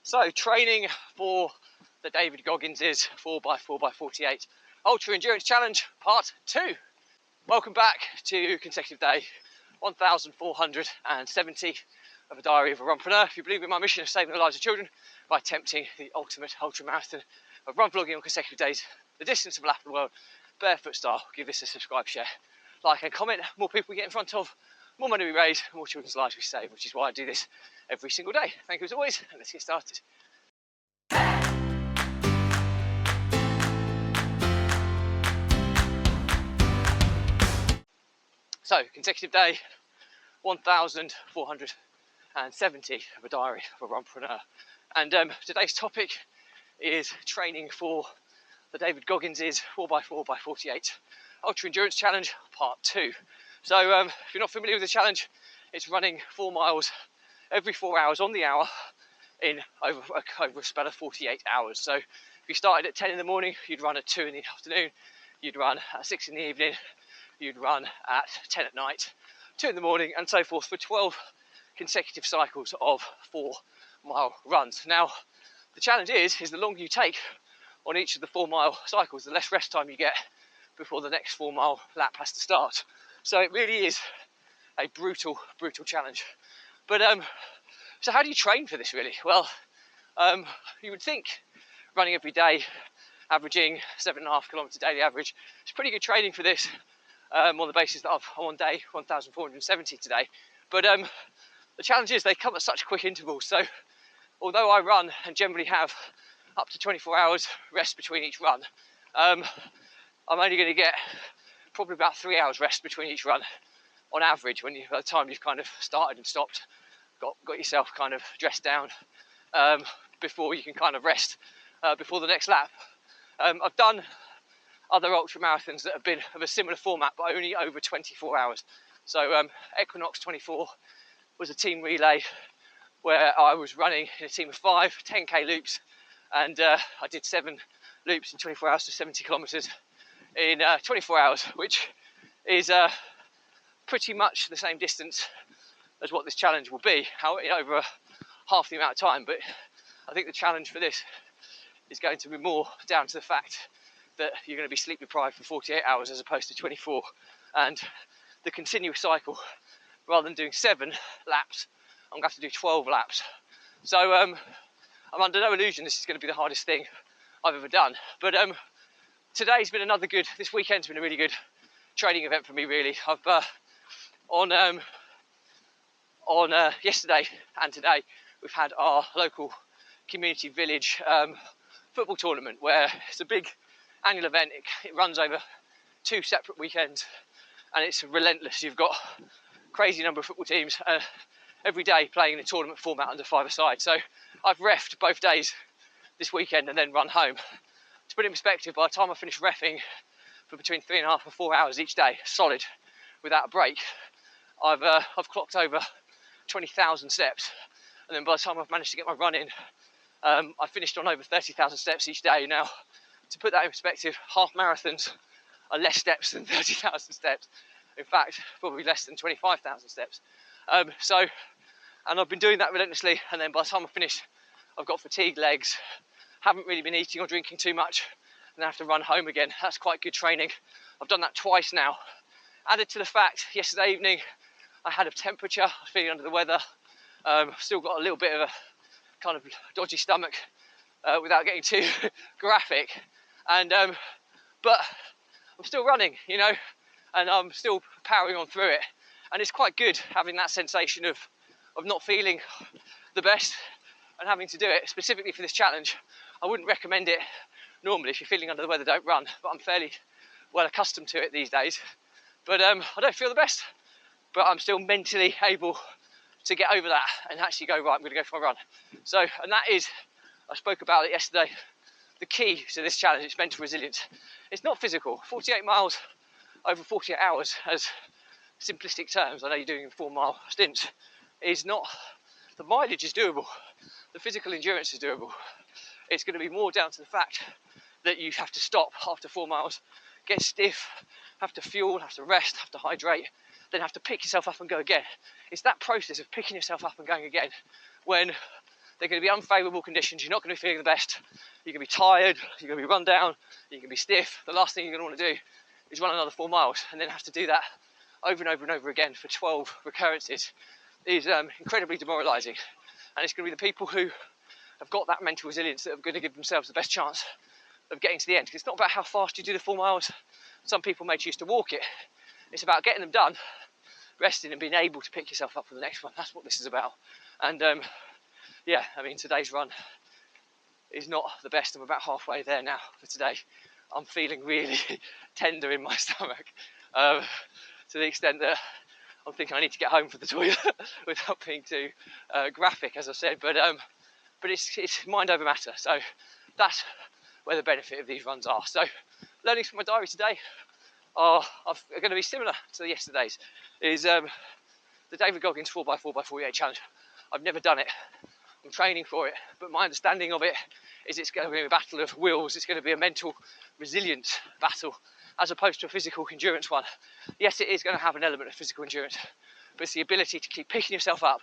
So, training for the David Goggins 4x4x48 Ultra Endurance Challenge Part 2. Welcome back to consecutive day 1470 of a Diary of a Runpreneur. If you believe in my mission of saving the lives of children by attempting the ultimate ultra marathon of run vlogging on consecutive days, the distance of a lap of the world, barefoot style, give this a subscribe, share, like and comment. More people we get in front of, more money we raise, more children's lives we save, which is why I do this every single day. Thank you as always, and let's get started. So, consecutive day 1470 of a Diary of a Runpreneur. And today's topic is training for the David Goggins 4x4x48 Ultra Endurance Challenge Part 2. So if you're not familiar with the challenge, it's running 4 miles every 4 hours on the hour in over a spell of 48 hours. So if you started at 10 in the morning, you'd run at 2 in the afternoon, you'd run at 6 in the evening, you'd run at 10 at night, 2 in the morning, and so forth for 12 consecutive cycles of 4-mile runs. Now, the challenge is the longer you take on each of the 4-mile cycles, the less rest time you get before the next 4-mile lap has to start. So it really is a brutal challenge. But so how do you train for this really? Well, you would think running every day, averaging 7.5 kilometers daily average, is pretty good training for this, on the basis that I'm on day 1470 today. But the challenge is they come at such quick intervals. So although I run and generally have up to 24 hours rest between each run, I'm only going to get probably about 3 hours rest between each run on average, when by the time you've kind of started and stopped, got yourself kind of dressed down, before you can kind of rest before the next lap. I've done other ultra marathons that have been of a similar format, but only over 24 hours. So Equinox 24 was a team relay where I was running in a team of 5 10k loops, and I did 7 loops in 24 hours to 70 kilometers in 24 hours, which is pretty much the same distance as what this challenge will be, over half the amount of time. But I think the challenge for this is going to be more down to the fact that you're going to be sleep deprived for 48 hours as opposed to 24, and the continuous cycle, rather than doing 7 laps, I'm going to have to do 12 laps. So I'm under no illusion this is going to be the hardest thing I've ever done. But today's been this weekend's been a really good training event for me, really. I've on yesterday and today, we've had our local community village football tournament, where it's a big annual event. It runs over 2 separate weekends, and it's relentless. You've got a crazy number of football teams every day playing in a tournament format under 5-a-side. So I've reffed both days this weekend and then run home. To put it in perspective, by the time I finish reffing for between 3.5 and 4 hours each day, solid, without a break, I've clocked over 20,000 steps. And then by the time I've managed to get my run in, I finished on over 30,000 steps each day. Now, to put that in perspective, half marathons are less steps than 30,000 steps. In fact, probably less than 25,000 steps. And I've been doing that relentlessly, and then by the time I finish, I've got fatigued legs, haven't really been eating or drinking too much, and I have to run home again. That's quite good training. I've done that twice now. Added to the fact, yesterday evening, I had a temperature, I was feeling under the weather, still got a little bit of a kind of dodgy stomach, without getting too graphic, and but I'm still running, and I'm still powering on through it, and it's quite good having that sensation of not feeling the best and having to do it specifically for this challenge. I wouldn't recommend it normally. If you're feeling under the weather, don't run, but I'm fairly well accustomed to it these days. But I don't feel the best, but I'm still mentally able to get over that and actually go, right, I'm going to go for my run. So, and that is, I spoke about it yesterday, the key to this challenge. It's mental resilience. It's not physical. 48 miles over 48 hours, as simplistic terms, I know you're doing 4-mile stints, is not, the mileage is doable, the physical endurance is doable. It's going to be more down to the fact that you have to stop after 4 miles, get stiff, have to fuel, have to rest, have to hydrate, then have to pick yourself up and go again. It's that process of picking yourself up and going again when they're going to be unfavourable conditions. You're not going to be feeling the best. You're going to be tired. You're going to be run down. You're going to be stiff. The last thing you're going to want to do is run another 4 miles and then have to do that over and over and over again for 12 recurrences. Is incredibly demoralising. And it's going to be the people who have got that mental resilience that are going to give themselves the best chance of getting to the end. It's not about how fast you do the 4 miles. Some people may choose to walk it. It's about getting them done, resting and being able to pick yourself up for the next one. That's what this is about. And yeah, I mean, today's run is not the best. I'm about halfway there now for today. I'm feeling really tender in my stomach, to the extent that I'm thinking I need to get home for the toilet without being too graphic, as I said. But it's mind over matter. So that's where the benefit of these runs are. So learnings from my diary today are going to be similar to yesterday's. Is the David Goggins 4x4x48 challenge. I've never done it. I'm training for it, but my understanding of it is it's going to be a battle of wills. It's going to be a mental resilience battle as opposed to a physical endurance one. Yes, it is going to have an element of physical endurance, but it's the ability to keep picking yourself up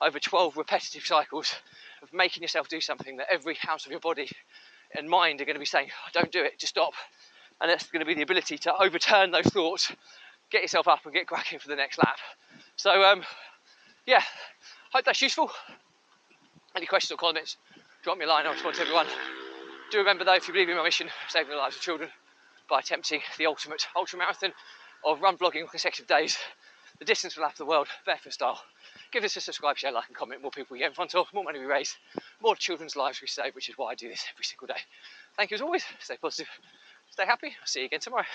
over 12 repetitive cycles of making yourself do something that every ounce of your body and mind are going to be saying, oh, don't do it, just stop. And that's going to be the ability to overturn those thoughts, get yourself up and get cracking for the next lap. So yeah, hope that's useful. Any questions or comments, drop me a line. I'll respond to everyone. Do remember though, if you believe in my mission of saving the lives of children by attempting the ultimate ultra marathon of run vlogging on consecutive days, the distance will lap the world, barefoot style. Give us a subscribe, share, like and comment. More people we get in front of, more money we raise, more children's lives we save, which is why I do this every single day. Thank you as always. Stay positive, stay happy. I'll see you again tomorrow.